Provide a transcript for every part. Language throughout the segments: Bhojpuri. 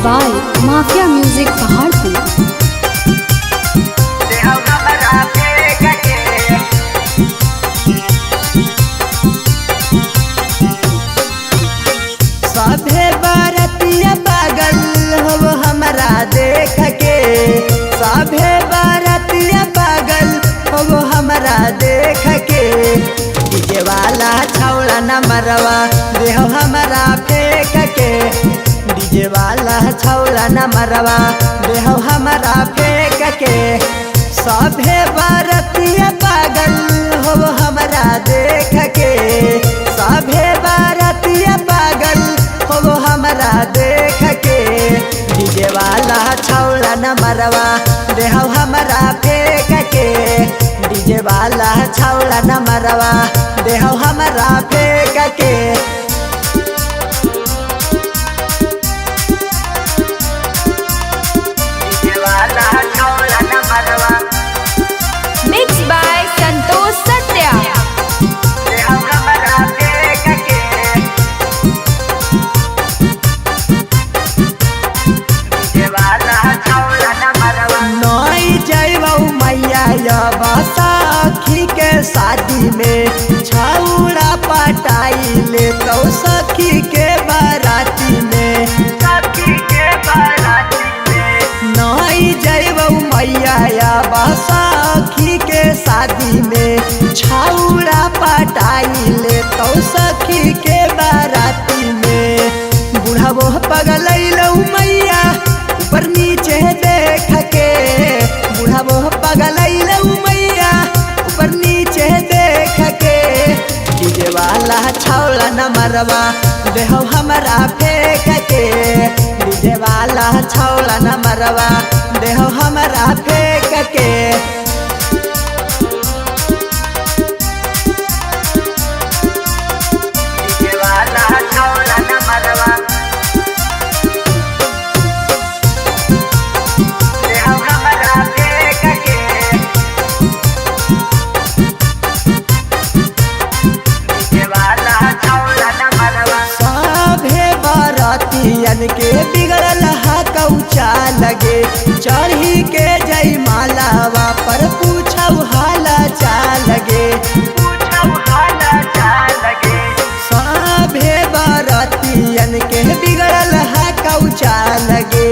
by Mafia Music Paharpur। सभे बरतिया पागल हो हमरा देख के, सभे बरतिया पागल हो हमरा देख के। डीजे वाला छौड़ा न मरवा देहो हमरा फेंक के, डीजे वाला छौड़ा न मरवा देहो हमरा फेंक के। सभे बरतिया पागल हो हमरा देख के, सभे बरतिया पागल हो हमरा देख के। डीजे वाला छौड़ा न मरवा देहो हमरा फेंक के, डीजे वाला छौड़ा न मरवा देहो हमरा फेंक के। डीजे वाला छौड़ा न मरवा Mixed by Santosh Satya। देहो हमरा फेंक के। नई जइबौ मैया अब सखी के शादी में, छौड़ा पटाई ले तो सखी के बाराती में, सखी के बाराती में। नई जइबौ मैया अब सखी के शादी में, छौड़ा पटाई ले तो सखी के बाराती में। बुढ़ाबो पगलैलौ मैया ऊपर नीचे देख के, बुढ़ाबो पगलैलौ मैया ऊपर नीचे देख के। डीजे वाला छौड़ा न मरवा देहो हमरा फेंक के, डीजे वाला छौड़ा न मरवा देहो हमरा फेंक के। डीजे वाला छौड़ा न मरवा देहो हमरा फेंक के। डीजे वाला छौड़ा न मरवा सभे बरतियन के बिगड़ल कौचा लगे, चढ़ी के जय मालावा पर पूछौ हाला चाल गे, पूछौ हाला चाल गे। सभे बरतियन के बिगड़ल कौचा लगे,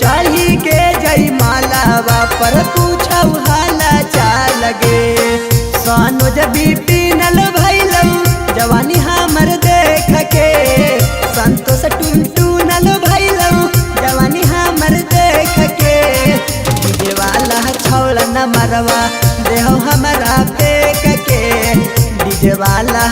चढ़ी के जय मालावा पर पूछौ हाला चाल गे। सनोज बिपिनल भैलौ जवानी हमर देख के, संतोष टुनटुनल भैलौ जवानी हमर देख के। डीजे वाला छौड़ा न मरवा देहो हमरा फेंक के, डीजे वाला